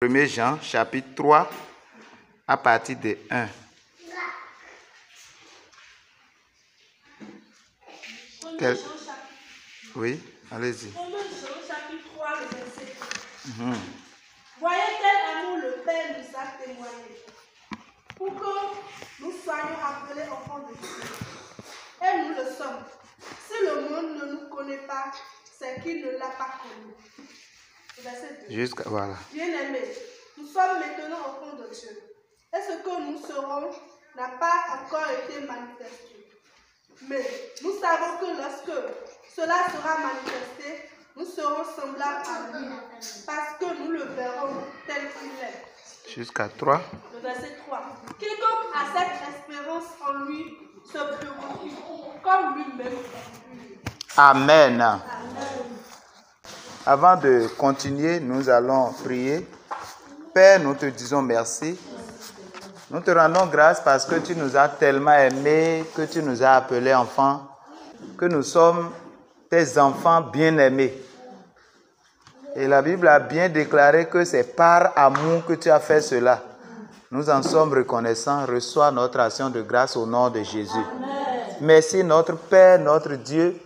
1 Jean, chapitre 3, à partir de 1. Oui, allez-y. 1 Jean, chapitre 3, le verset 1. Voyez quel amour le Père nous a témoigné, pour que nous soyons appelés enfants de Dieu. Et nous le sommes. Si le monde ne nous connaît pas, c'est qu'il ne l'a pas connu. Verset 2. Jusqu'à voilà. Bien-aimés, nous sommes maintenant enfants de Dieu. Et ce que nous serons n'a pas encore été manifesté. Mais nous savons que lorsque cela sera manifesté, nous serons semblables à lui, parce que nous le verrons tel qu'il est. Jusqu'à 3. Le verset 3. Quiconque a cette espérance en lui se purifie, comme lui-même. Amen. Amen. Avant de continuer, nous allons prier. Père, nous te disons merci. Nous te rendons grâce parce que tu nous as tellement aimés, que tu nous as appelés enfants, que nous sommes tes enfants bien-aimés. Et la Bible a bien déclaré que c'est par amour que tu as fait cela. Nous en sommes reconnaissants. Reçois notre action de grâce au nom de Jésus. Amen. Merci notre Père, notre Dieu.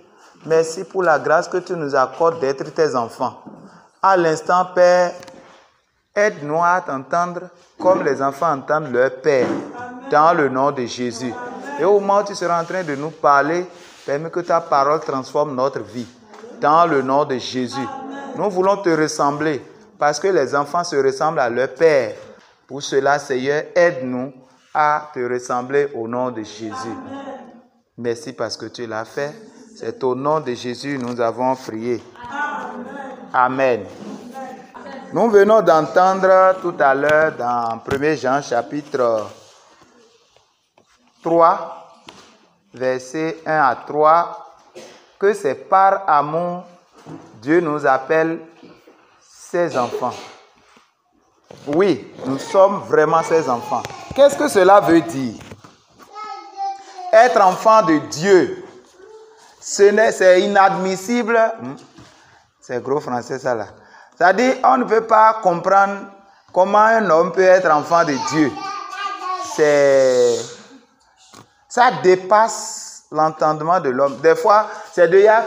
Merci pour la grâce que tu nous accordes d'être tes enfants. À l'instant, Père, aide-nous à t'entendre comme les enfants entendent leur Père, dans le nom de Jésus. Et au moment où tu seras en train de nous parler, permets que ta parole transforme notre vie, dans le nom de Jésus. Nous voulons te ressembler, parce que les enfants se ressemblent à leur Père. Pour cela, Seigneur, aide-nous à te ressembler au nom de Jésus. Merci parce que tu l'as fait. C'est au nom de Jésus que nous avons prié. Amen. Nous venons d'entendre tout à l'heure dans 1 Jean chapitre 3, versets 1 à 3, que c'est par amour Dieu nous appelle ses enfants. Oui, nous sommes vraiment ses enfants. Qu'est-ce que cela veut dire? Être enfant de Dieu, c'est inadmissible. C'est gros français ça là. C'est-à-dire, on ne peut pas comprendre comment un homme peut être enfant de Dieu. Ça dépasse l'entendement de l'homme. Des fois, c'est déjà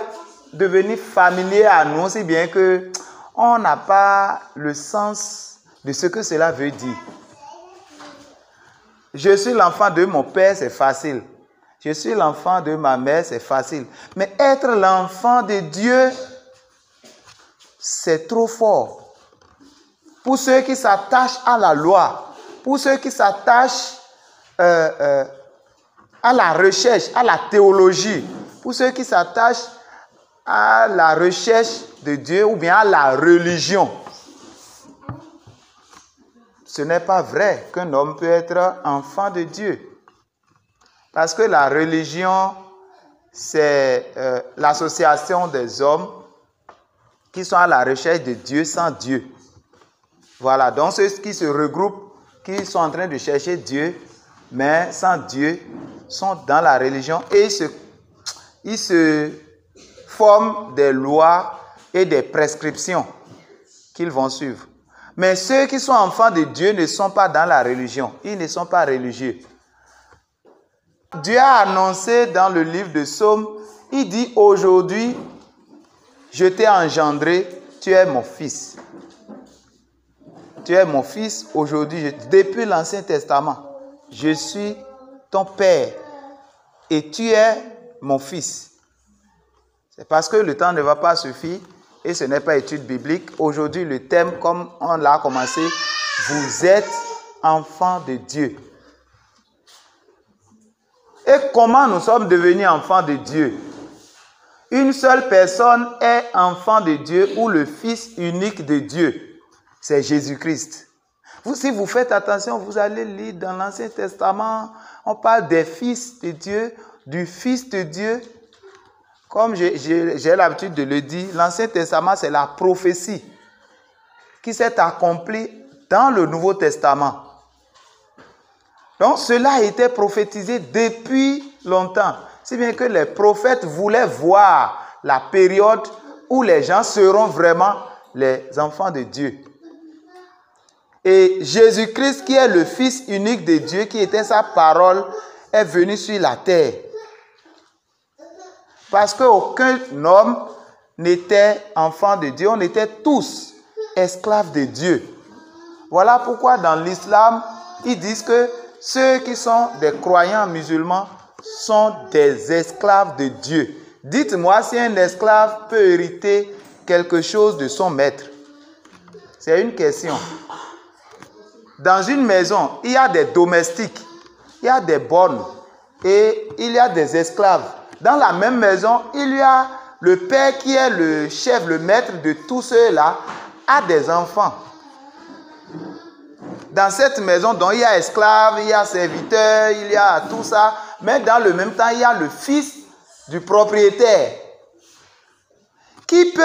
devenu familier à nous, si bien que on n'a pas le sens de ce que cela veut dire. Je suis l'enfant de mon père, c'est facile. Je suis l'enfant de ma mère, c'est facile. Mais être l'enfant de Dieu, c'est trop fort. Pour ceux qui s'attachent à la loi, pour ceux qui s'attachent à la recherche, à la théologie, pour ceux qui s'attachent à la recherche de Dieu ou bien à la religion. Ce n'est pas vrai qu'un homme peut être enfant de Dieu. Parce que la religion, c'est l'association des hommes qui sont à la recherche de Dieu sans Dieu. Voilà, donc ceux qui se regroupent, qui sont en train de chercher Dieu, mais sans Dieu, sont dans la religion et ils se forment des lois et des prescriptions qu'ils vont suivre. Mais ceux qui sont enfants de Dieu ne sont pas dans la religion, ils ne sont pas religieux. Dieu a annoncé dans le livre de Psaume, il dit aujourd'hui, je t'ai engendré, tu es mon fils. Tu es mon fils aujourd'hui, depuis l'Ancien Testament. Je suis ton père et tu es mon fils. C'est parce que le temps ne va pas suffire et ce n'est pas étude biblique. Aujourd'hui, le thème, comme on l'a commencé, vous êtes enfants de Dieu. Et comment nous sommes devenus enfants de Dieu? Une seule personne est enfant de Dieu ou le Fils unique de Dieu. C'est Jésus-Christ. Si vous faites attention, vous allez lire dans l'Ancien Testament, on parle des fils de Dieu, du Fils de Dieu. Comme j'ai l'habitude de le dire, l'Ancien Testament, c'est la prophétie qui s'est accomplie dans le Nouveau Testament. Donc, cela a été prophétisé depuis longtemps. Si bien que les prophètes voulaient voir la période où les gens seront vraiment les enfants de Dieu. Et Jésus-Christ, qui est le Fils unique de Dieu, qui était sa parole, est venu sur la terre. Parce qu'aucun homme n'était enfant de Dieu. On était tous esclaves de Dieu. Voilà pourquoi dans l'islam, ils disent que ceux qui sont des croyants musulmans sont des esclaves de Dieu. Dites-moi si un esclave peut hériter quelque chose de son maître. C'est une question. Dans une maison, il y a des domestiques, il y a des bonnes et il y a des esclaves. Dans la même maison, il y a le père qui est le chef, le maître de tous ceux-là, a des enfants. Dans cette maison, donc, il y a esclaves, il y a serviteurs, il y a tout ça. Mais dans le même temps, il y a le fils du propriétaire qui peut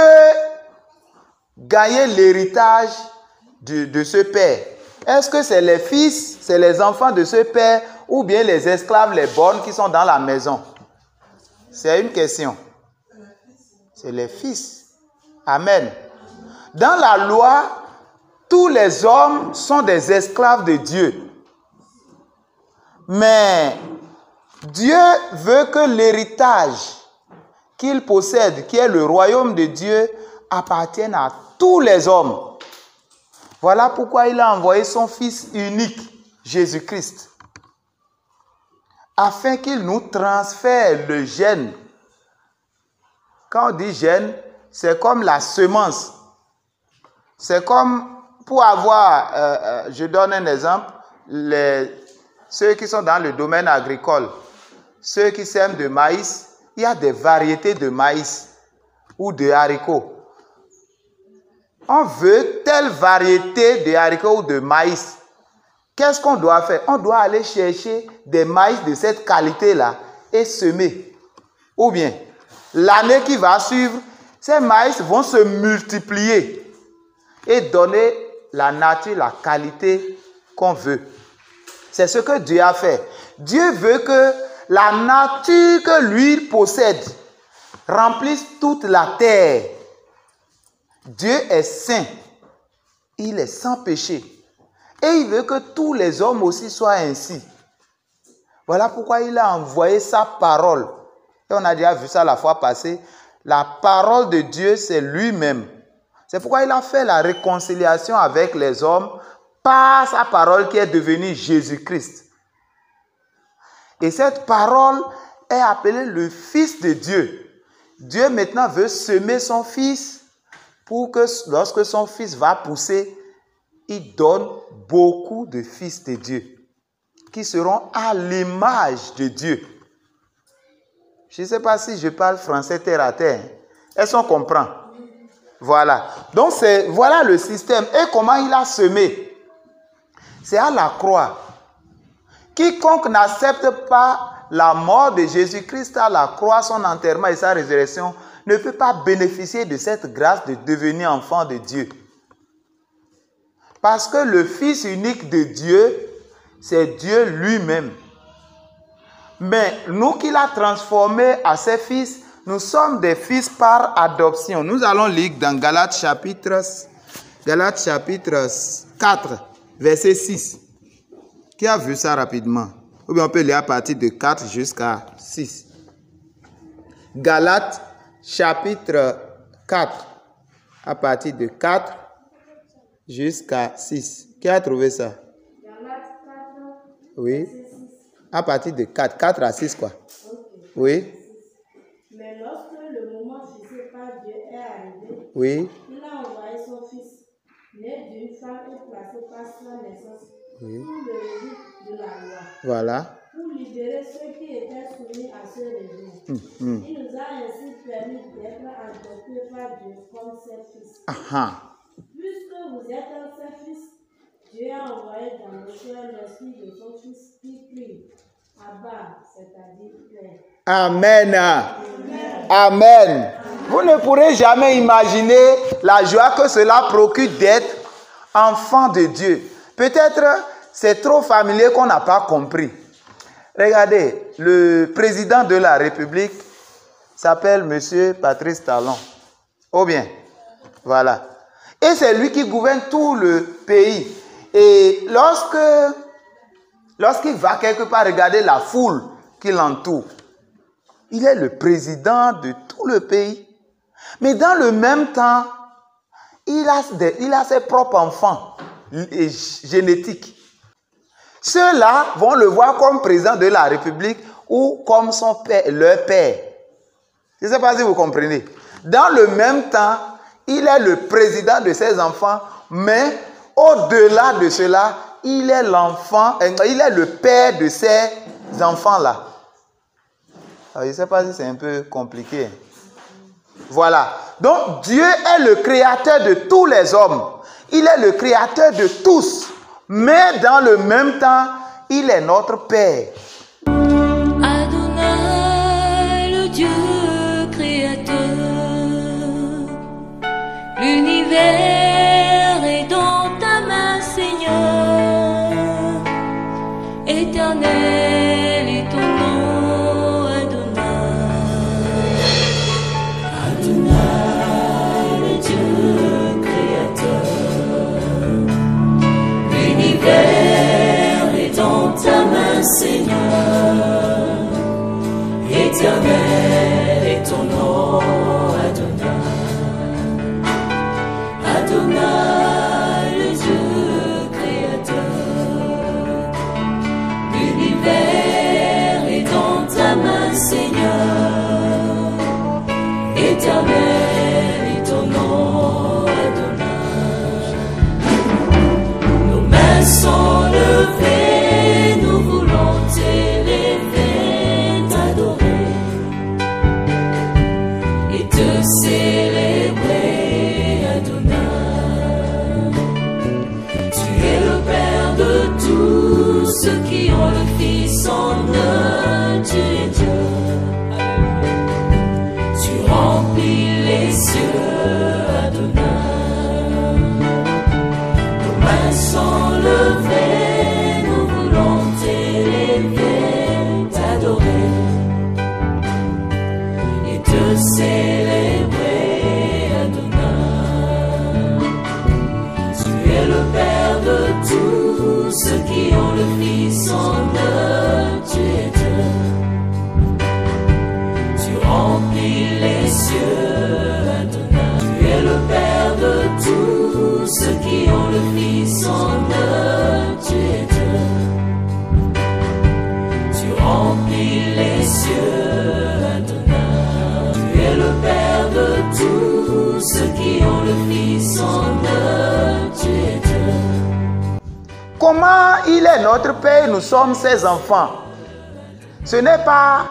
gagner l'héritage de ce père. Est-ce que c'est les fils, c'est les enfants de ce père ou bien les esclaves, les bonnes qui sont dans la maison? C'est une question. C'est les fils. Amen. Dans la loi, tous les hommes sont des esclaves de Dieu. Mais Dieu veut que l'héritage qu'il possède, qui est le royaume de Dieu, appartienne à tous les hommes. Voilà pourquoi il a envoyé son Fils unique, Jésus-Christ, afin qu'il nous transfère le gène. Quand on dit gène, c'est comme la semence. C'est comme pour avoir, je donne un exemple, ceux qui sont dans le domaine agricole, ceux qui sèment de maïs, il y a des variétés de maïs ou de haricots. On veut telle variété de haricots ou de maïs. Qu'est-ce qu'on doit faire? On doit aller chercher des maïs de cette qualité-là et semer. Ou bien, l'année qui va suivre, ces maïs vont se multiplier et donner la nature, la qualité qu'on veut. C'est ce que Dieu a fait. Dieu veut que la nature que lui possède remplisse toute la terre. Dieu est saint. Il est sans péché. Et il veut que tous les hommes aussi soient ainsi. Voilà pourquoi il a envoyé sa parole. Et on a déjà vu ça la fois passée. La parole de Dieu, c'est lui-même. C'est pourquoi il a fait la réconciliation avec les hommes par sa parole qui est devenue Jésus-Christ. Et cette parole est appelée le Fils de Dieu. Dieu maintenant veut semer son Fils pour que lorsque son Fils va pousser, il donne beaucoup de fils de Dieu qui seront à l'image de Dieu. Je ne sais pas si je parle français terre à terre. Est-ce qu'on comprend? Voilà. Donc, voilà le système. Et comment il a semé? C'est à la croix. Quiconque n'accepte pas la mort de Jésus-Christ à la croix, son enterrement et sa résurrection, ne peut pas bénéficier de cette grâce de devenir enfant de Dieu. Parce que le Fils unique de Dieu, c'est Dieu lui-même. Mais nous qui l'a transformé à ses fils, nous sommes des fils par adoption. Nous allons lire dans Galates chapitre 4, verset 6. Qui a vu ça rapidement? Ou bien on peut lire à partir de 4 jusqu'à 6. Galates chapitre 4, à partir de 4 jusqu'à 6. Qui a trouvé ça? Galates 4, oui. verset 6. À partir de 4 à 6 quoi. Okay. Oui. Mais lorsque le moment fixé par Dieu est arrivé, Oui. il a envoyé son Fils, né d'une femme et placé par sa naissance, Oui. sous le régime de la loi, Voilà. pour libérer ceux qui étaient soumis à ce régime. Il nous a ainsi permis d'être adoptés par Dieu comme ses fils. Puisque vous êtes ses fils, Dieu a envoyé dans le cœur l'esprit de son Fils qui crie Abba, c'est-à-dire Père. Amen. Amen. Amen. Vous ne pourrez jamais imaginer la joie que cela procure d'être enfant de Dieu. Peut-être c'est trop familier qu'on n'a pas compris. Regardez, le président de la République s'appelle M. Patrice Talon. Ou bien, voilà. Et c'est lui qui gouverne tout le pays. Et lorsqu'il va quelque part regarder la foule qui l'entoure, il est le président de tout le pays. Mais dans le même temps, il a ses propres enfants génétiques. Ceux-là vont le voir comme président de la République ou comme son père, leur père. Je ne sais pas si vous comprenez. Dans le même temps, il est le président de ses enfants, mais au-delà de cela, il est le père de ces enfants-là. Je ne sais pas si c'est un peu compliqué. Voilà. Donc, Dieu est le créateur de tous les hommes. Il est le créateur de tous. Mais dans le même temps, il est notre Père. Adonai, le Dieu créateur, l'univers est dans ta main, Seigneur. Éternel est ton nom, Adonai. Adonai, le Dieu créateur, l'univers est dans ta main, Seigneur. Éternel est ton nom, Adonai. Adonai, le Dieu créateur, l'univers est dans ta main, Seigneur. Éternel est ton nom, Adonai. Nos mains sont levées, nous voulons t'élever, t'adorer et te célébrer, Adonai. Tu es le Père de tous ceux qui ont le Fils en eux, tu es Dieu. Tu remplis les cieux, Adonai. Nos mains sont levées, nous voulons t'élever, t'adorer et te célébrer, Adonai. Tu es le Père de tous ceux qui ont le Fils en eux, tu es Dieu. Tu remplis les cieux, Adonai. Tu es le Père de tous ceux qui ont le Fils en eux, tu es Dieu. Tu remplis les cieux, Adonai. Tu es le Père de tous ceux qui ont le Fils en eux, tu es Dieu. Comment il est notre Père, nous sommes ses enfants. Ce n'est pas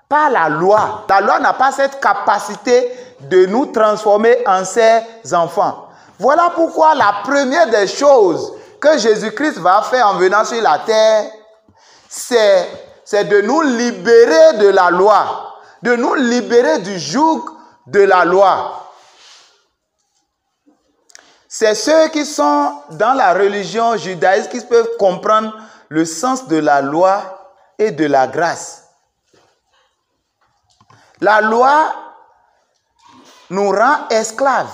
la loi. La loi n'a pas cette capacité de nous transformer en ses enfants. Voilà pourquoi la première des choses que Jésus-Christ va faire en venant sur la terre, c'est de nous libérer de la loi, de nous libérer du joug de la loi. C'est ceux qui sont dans la religion judaïque qui peuvent comprendre le sens de la loi et de la grâce. La loi nous rend esclaves.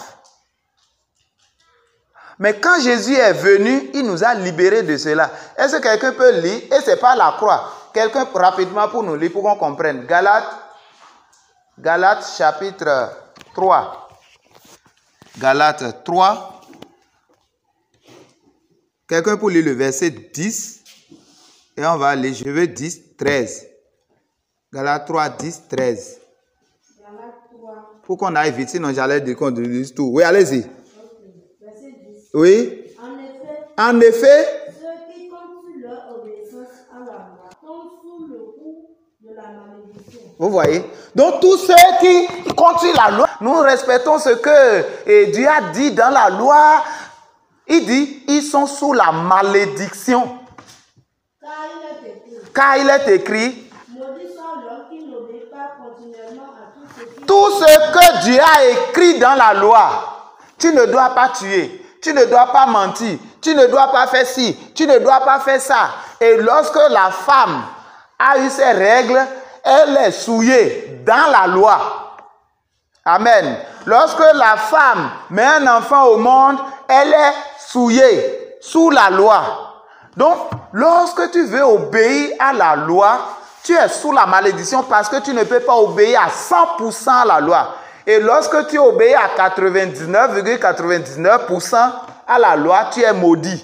Mais quand Jésus est venu, il nous a libérés de cela. Est-ce que quelqu'un peut lire? Et ce n'est pas la croix. Quelqu'un rapidement pour nous lire, pour qu'on comprenne. Galates chapitre 3. Galates 3. Quelqu'un pour lire le verset 10. Et on va aller, je veux 10, 13. Galates 3, 10, 13. Pour qu'on aille vite, sinon j'allais dire qu'on lise tout. Oui, allez-y. Verset 10. Oui. En effet, ceux qui continuent leur obéissance à la loi tombent sous le coup de la malédiction. Vous voyez? Donc tous ceux qui continuent la loi, nous respectons ce que Dieu a dit dans la loi. Il dit, ils sont sous la malédiction. Car il est écrit, maudit soit l'homme qui n'obéit pas continuellement à tout ce que Dieu a écrit dans la loi. Tu ne dois pas tuer, tu ne dois pas mentir, tu ne dois pas faire ci, tu ne dois pas faire ça. Et lorsque la femme a eu ses règles, elle est souillée dans la loi. Amen. Lorsque la femme met un enfant au monde, elle est souillée. sous la loi. Donc, lorsque tu veux obéir à la loi, tu es sous la malédiction parce que tu ne peux pas obéir à 100% à la loi. Et lorsque tu obéis à 99,99% à la loi, tu es maudit.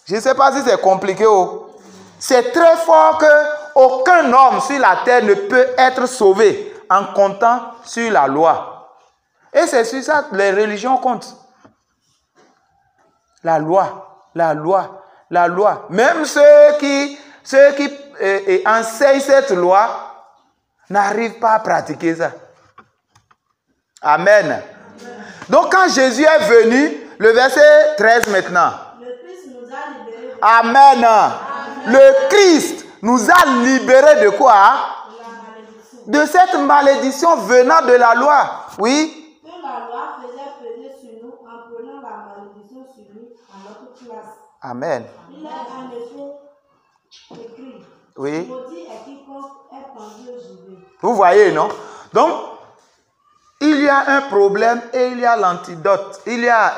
Je ne sais pas si c'est compliqué. C'est très fort qu'aucun homme sur la terre ne peut être sauvé en comptant sur la loi. Et c'est sur ça que les religions comptent. La loi, la loi, la loi. Même ceux qui enseignent cette loi n'arrivent pas à pratiquer ça. Amen. Amen. Donc quand Jésus est venu, le verset 13 maintenant. Le Christ nous a libérés. Amen. Amen. Le Christ nous a libérés de quoi? De cette malédiction venant de la loi. Oui. Que la loi faisait peser sur nous en prenant la malédiction sur nous à notre place. Amen. Il est en effet écrit. Oui. Maudit est quiconque est pendu au gibet. Vous voyez, non? Donc, il y a un problème et il y a l'antidote. Il y a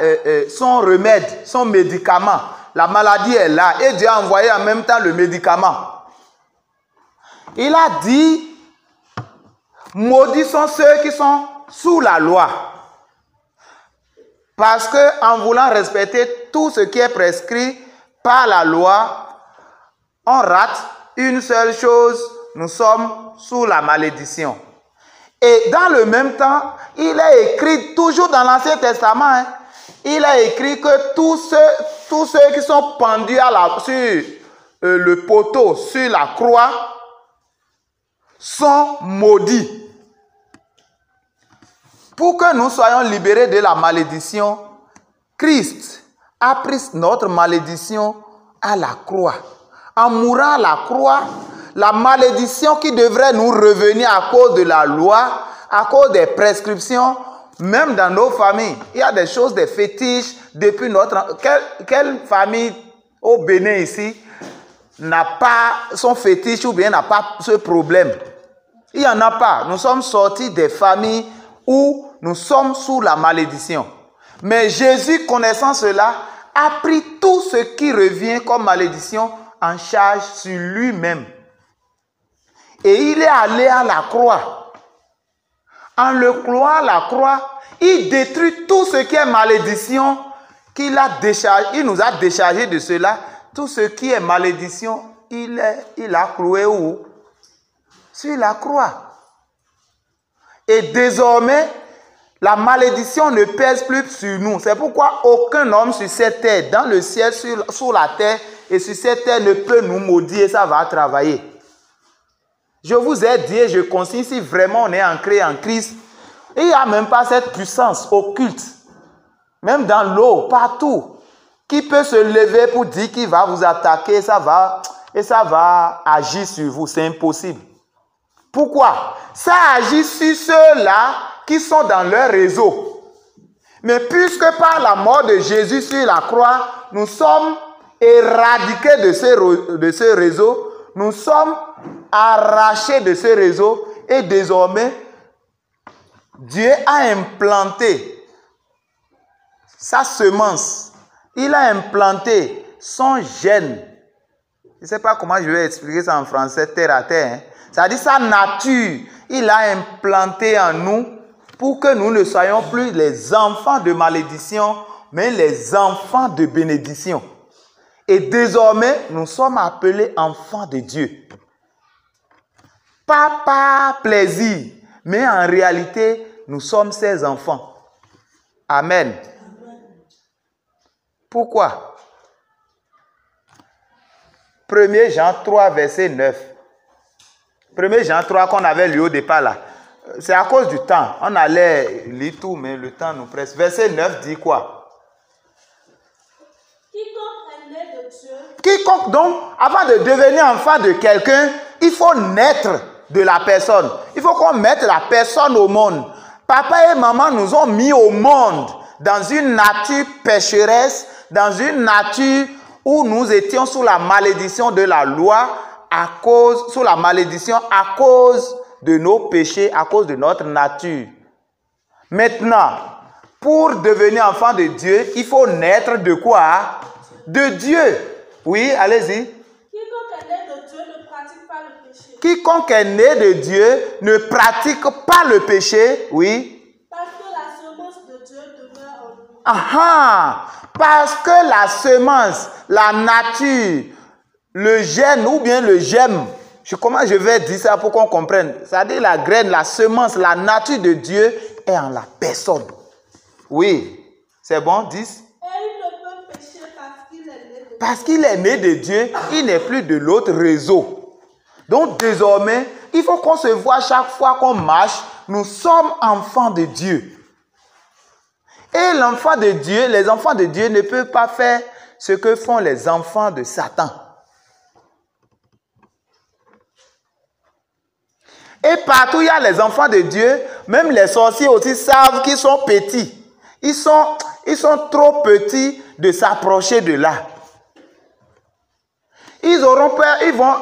son remède, son médicament. La maladie est là et Dieu a envoyé en même temps le médicament. Il a dit, maudits sont ceux qui sont sous la loi. Parce qu'en voulant respecter tout ce qui est prescrit par la loi, on rate une seule chose, nous sommes sous la malédiction. Et dans le même temps, il est écrit, toujours dans l'Ancien Testament, il est écrit que tous ceux qui sont pendus sur le poteau, sur la croix, sont maudits. Pour que nous soyons libérés de la malédiction, Christ a pris notre malédiction à la croix. En mourant à la croix, la malédiction qui devrait nous revenir à cause de la loi, à cause des prescriptions, même dans nos familles, il y a des choses, des fétiches depuis notre... Quelle famille au Bénin ici n'a pas son fétiche ou bien n'a pas ce problème? Il n'y en a pas. Nous sommes sortis des familles où nous sommes sous la malédiction. Mais Jésus, connaissant cela, a pris tout ce qui revient comme malédiction en charge sur lui-même. Et il est allé à la croix. En le clouant à la croix, il détruit tout ce qui est malédiction qu'il a déchargé. Il nous a déchargé de cela. Tout ce qui est malédiction, il a cloué où? Sur la croix. Et désormais, la malédiction ne pèse plus sur nous. C'est pourquoi aucun homme sur cette terre, dans le ciel, sur la terre et sur cette terre ne peut nous maudire. Ça va travailler. Je vous ai dit et je consigne, si vraiment on est ancré en Christ, il n'y a même pas cette puissance occulte, même dans l'eau, partout, qui peut se lever pour dire qu'il va vous attaquer, ça va agir sur vous. C'est impossible. Pourquoi? Ça agit sur ceux-là qui sont dans leur réseau. Mais puisque par la mort de Jésus sur la croix, nous sommes éradiqués de ce réseau, nous sommes arrachés de ce réseau et désormais, Dieu a implanté sa semence. Il a implanté son gène. Je ne sais pas comment je vais expliquer ça en français, terre à terre. C'est-à-dire sa nature. Il a implanté en nous pour que nous ne soyons plus les enfants de malédiction, mais les enfants de bénédiction. Et désormais, nous sommes appelés enfants de Dieu. Pas par plaisir, mais en réalité, nous sommes ses enfants. Amen. Pourquoi? 1 Jean 3, verset 9. 1 Jean 3 qu'on avait lu au départ là. C'est à cause du temps. On allait lire tout, mais le temps nous presse. Verset 9 dit quoi? Quiconque est né de Dieu. Quiconque, donc, avant de devenir enfant de quelqu'un, il faut naître de la personne. Il faut qu'on mette la personne au monde. Papa et maman nous ont mis au monde dans une nature pécheresse, dans une nature où nous étions sous la malédiction de la loi, sous la malédiction à cause de nos péchés, à cause de notre nature. Maintenant, Pour devenir enfant de Dieu, il faut naître de quoi? De Dieu. Oui, allez-y. Quiconque est né de Dieu ne pratique pas le péché. Quiconque est né de Dieu ne pratique pas le péché. Oui. Parce que la semence de Dieu demeure en lui. Ah, parce que la semence, la nature, le gène ou bien le gemme, comment je vais dire ça pour qu'on comprenne? C'est-à-dire la graine, la semence, la nature de Dieu est en la personne. Oui, c'est bon, 10. Et il ne peut pécher parce qu'il est né de Dieu. Parce qu'il est né de Dieu, il n'est plus de l'autre réseau. Donc désormais, il faut qu'on se voit chaque fois qu'on marche, nous sommes enfants de Dieu. Et l'enfant de Dieu, les enfants de Dieu ne peuvent pas faire ce que font les enfants de Satan. Et partout, il y a les enfants de Dieu, même les sorciers aussi savent qu'ils sont petits. Ils sont trop petits de s'approcher de là. Ils auront peur,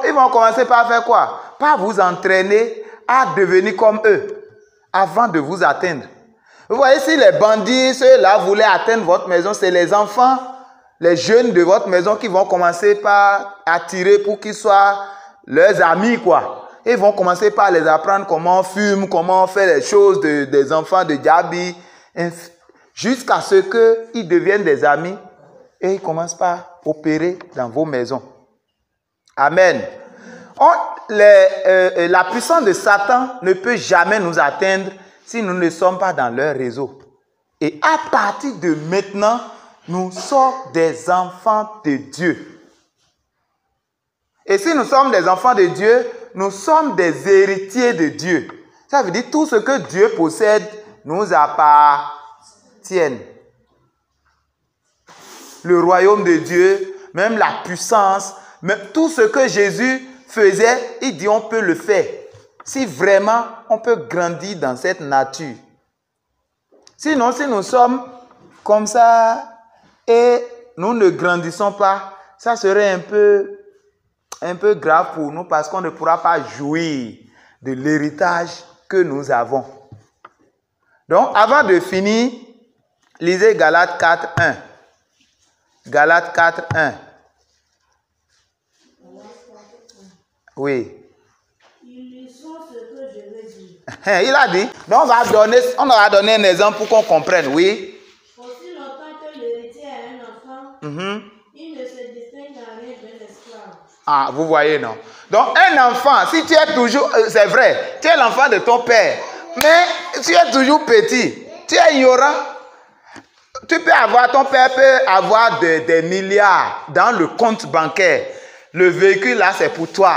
ils vont commencer par faire quoi? Par vous entraîner à devenir comme eux, avant de vous atteindre. Vous voyez, si les bandits, ceux-là, voulaient atteindre votre maison, c'est les enfants, les jeunes de votre maison qui vont commencer par attirer pour qu'ils soient leurs amis, quoi. Ils vont commencer par les apprendre comment on fume, comment on fait les choses des enfants de Djabi, jusqu'à ce qu'ils deviennent des amis et ils commencent par opérer dans vos maisons. Amen. La puissance de Satan ne peut jamais nous atteindre si nous ne sommes pas dans leur réseau. Et à partir de maintenant, nous sommes des enfants de Dieu. Et si nous sommes des enfants de Dieu, nous sommes des héritiers de Dieu. Ça veut dire tout ce que Dieu possède nous appartient. Le royaume de Dieu, même la puissance, même tout ce que Jésus faisait, il dit on peut le faire. Si vraiment on peut grandir dans cette nature. Sinon, si nous sommes comme ça et nous ne grandissons pas, ça serait un peu grave pour nous parce qu'on ne pourra pas jouir de l'héritage que nous avons. Donc, avant de finir, lisez Galates 4, 1. Galates 4, 1. Oui. Ils sont ce que je veux dire. Il a dit. Donc, on va donner un exemple pour qu'on comprenne. Oui. Aussi longtemps que l'héritier est un enfant, il ne se distingue en rien d'un esclave. Ah, vous voyez, non? Donc, un enfant, si tu es toujours... c'est vrai, tu es l'enfant de ton père, mais tu es toujours petit, tu es ignorant. Tu peux avoir, ton père peut avoir des milliards dans le compte bancaire. Le véhicule, là, c'est pour toi.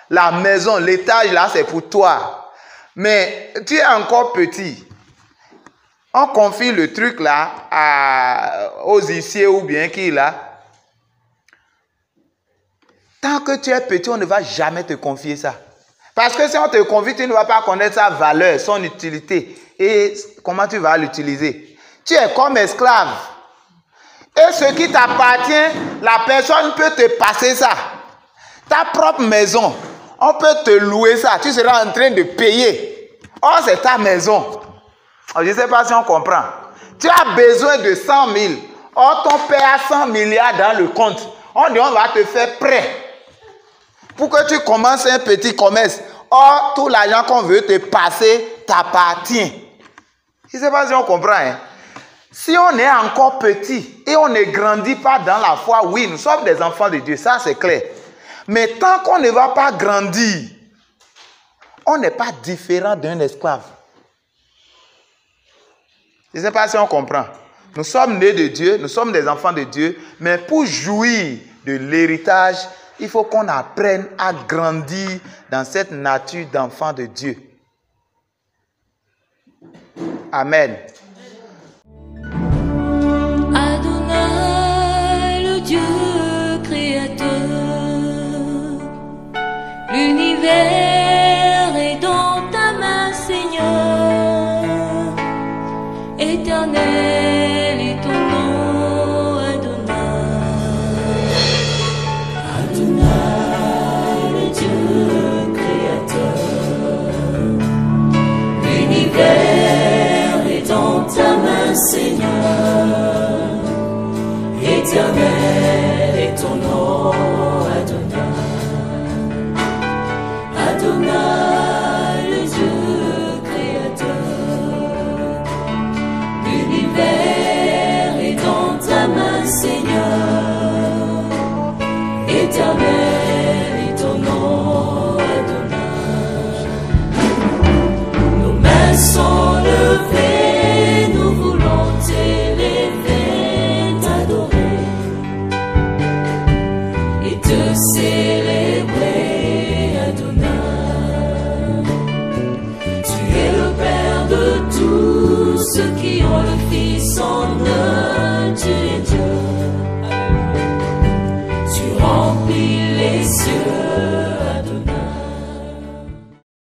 La maison, l'étage, là, c'est pour toi. Mais tu es encore petit. On confie le truc, là, aux huissiers ou bien qui, là. Tant que tu es petit, on ne va jamais te confier ça. Parce que si on te confie, tu ne vas pas connaître sa valeur, son utilité. Et comment tu vas l'utiliser. Tu es comme esclave. Et ce qui t'appartient, la personne peut te passer ça. Ta propre maison, on peut te louer ça. Tu seras en train de payer. Or, c'est ta maison. Je ne sais pas si on comprend. Tu as besoin de 100 000. Or, ton père a 100 milliards dans le compte. On dit, on va te faire prêt. Pour que tu commences un petit commerce. Or, tout l'argent qu'on veut te passer t'appartient. Je ne sais pas si on comprend. Hein? Si on est encore petit et on ne grandit pas dans la foi, oui, nous sommes des enfants de Dieu, ça c'est clair. Mais tant qu'on ne va pas grandir, on n'est pas différent d'un esclave. Je ne sais pas si on comprend. Nous sommes nés de Dieu, nous sommes des enfants de Dieu, mais pour jouir de l'héritage, il faut qu'on apprenne à grandir dans cette nature d'enfant de Dieu. Amen.